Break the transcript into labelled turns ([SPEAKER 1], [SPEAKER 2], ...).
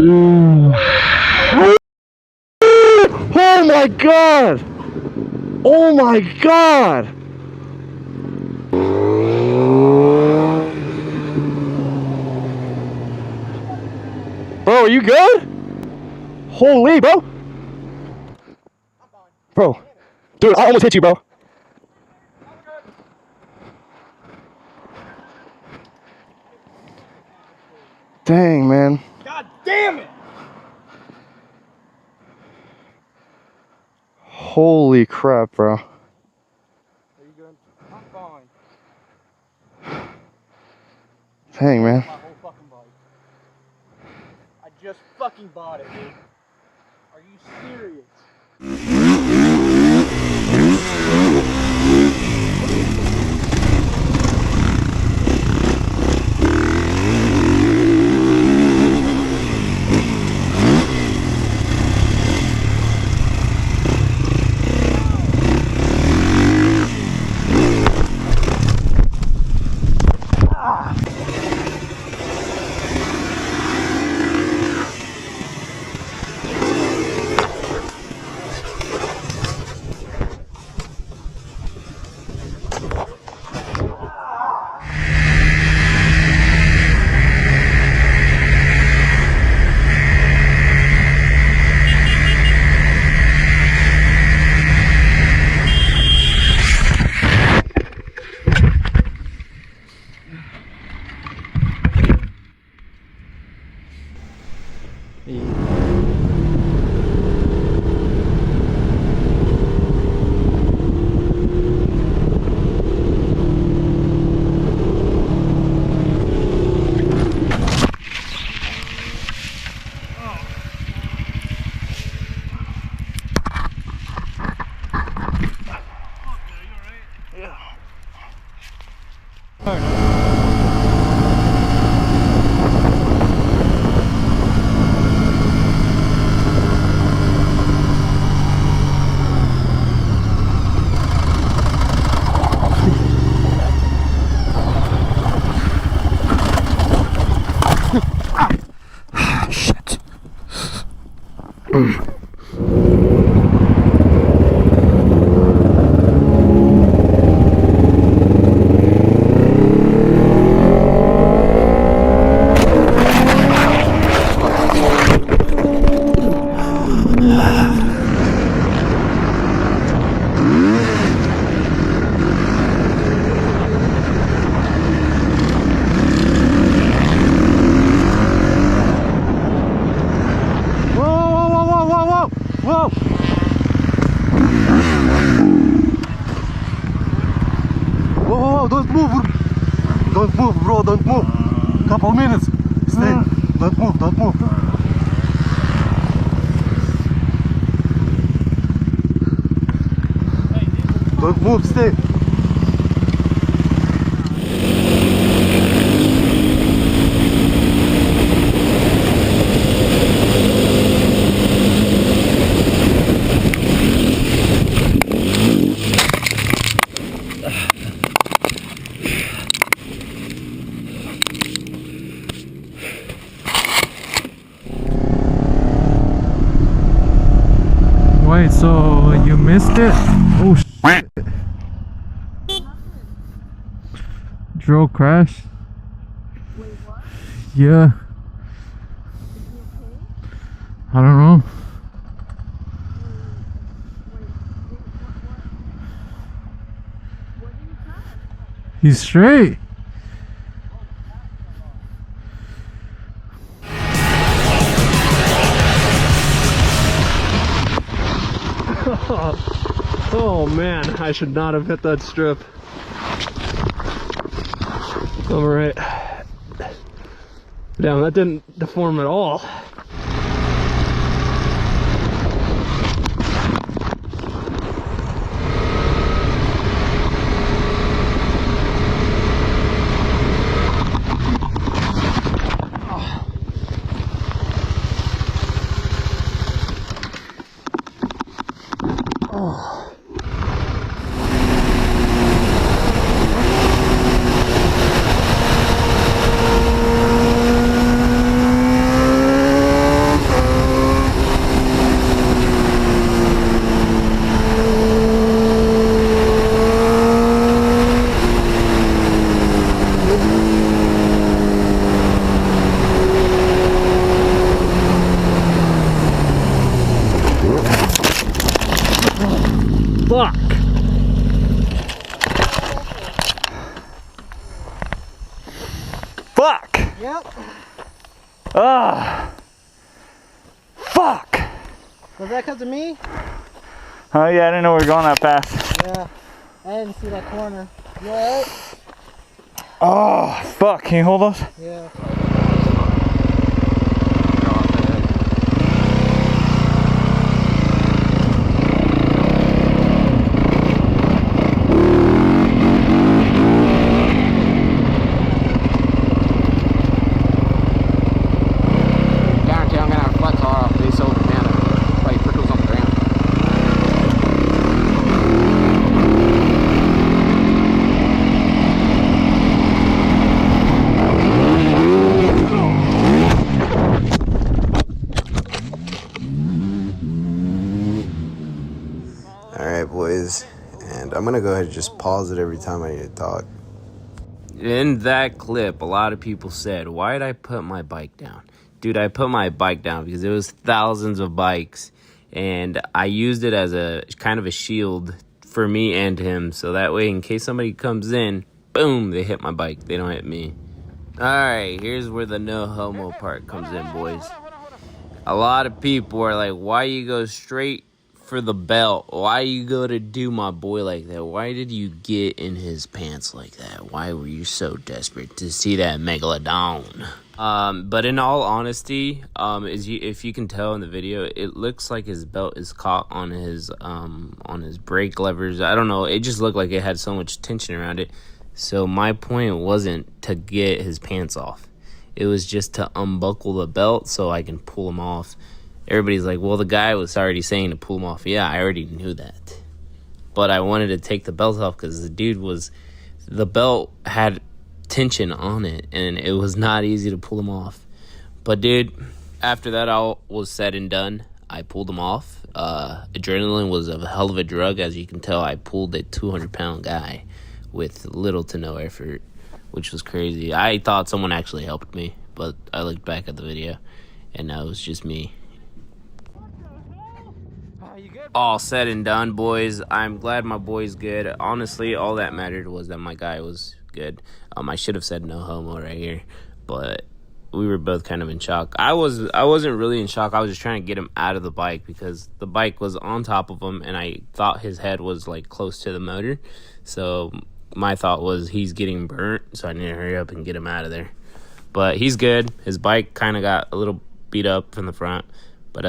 [SPEAKER 1] Oh my god! Oh my god! Bro, are you good? Holy, bro! Bro, dude, I almost hit you, bro. Dang, man.
[SPEAKER 2] God damn it!
[SPEAKER 1] Holy crap, bro.
[SPEAKER 2] Are you good? I'm fine.
[SPEAKER 1] Dang, man.
[SPEAKER 2] My whole fucking bike. I just fucking bought it, dude. Are you serious?
[SPEAKER 1] Shit. Whoa, don't move. Don't move, bro, don't move. Couple minutes. Stay. Don't move, don't move. Don't move, stay.
[SPEAKER 3] Wait, so you missed it? Oh shit. Drove crash?
[SPEAKER 4] Wait, what?
[SPEAKER 3] Yeah.
[SPEAKER 4] Is he okay?
[SPEAKER 3] I don't know.
[SPEAKER 4] What did he crash?
[SPEAKER 3] He's straight.
[SPEAKER 1] Oh man, I should not have hit that strip. Alright. Damn, that didn't deform at all.
[SPEAKER 2] Ah. Fuck. Was that because of me?
[SPEAKER 5] Oh yeah, I didn't know we were going that fast.
[SPEAKER 2] Yeah. I didn't see that corner. You alright?
[SPEAKER 5] Oh, fuck. Can you hold us?
[SPEAKER 2] Yeah.
[SPEAKER 6] Alright, boys, and I'm gonna go ahead and just pause it every time I need to talk.
[SPEAKER 7] In that clip, a lot of people said, why did I put my bike down? Dude, I put my bike down because it was thousands of bikes, and I used it as a kind of a shield for me and him, so that way in case somebody comes in, boom, they hit my bike, they don't hit me. Alright, here's where the no homo part comes in, boys. A lot of people are like, why you go straight for the belt? Why you go to do my boy like that? Why did you get in his pants like that? Why were you so desperate to see that megalodon? But in all honesty, if you can tell in the video, it looks like his belt is caught on his brake levers. I don't know, it just looked like it had so much tension around it. So my point wasn't to get his pants off. It was just to unbuckle the belt so I can pull him off. Everybody's like, well, the guy was already saying to pull him off. Yeah, I already knew that. But I wanted to take the belt off because the belt had tension on it, and it was not easy to pull him off. But, dude, after that all was said and done, I pulled him off. Adrenaline was a hell of a drug. As you can tell, I pulled a 200-pound guy with little to no effort, which was crazy. I thought someone actually helped me, but I looked back at the video, and that was just me. All said and done, boys, I'm glad my boy's good. Honestly, all that mattered was that my guy was good. I should have said no homo right here, but we were both kind of in shock. I wasn't really in shock. I was just trying to get him out of the bike because the bike was on top of him, and I thought his head was like close to the motor. So my thought was he's getting burnt, so I need to hurry up and get him out of there. But he's good. His bike kind of got a little beat up from the front, but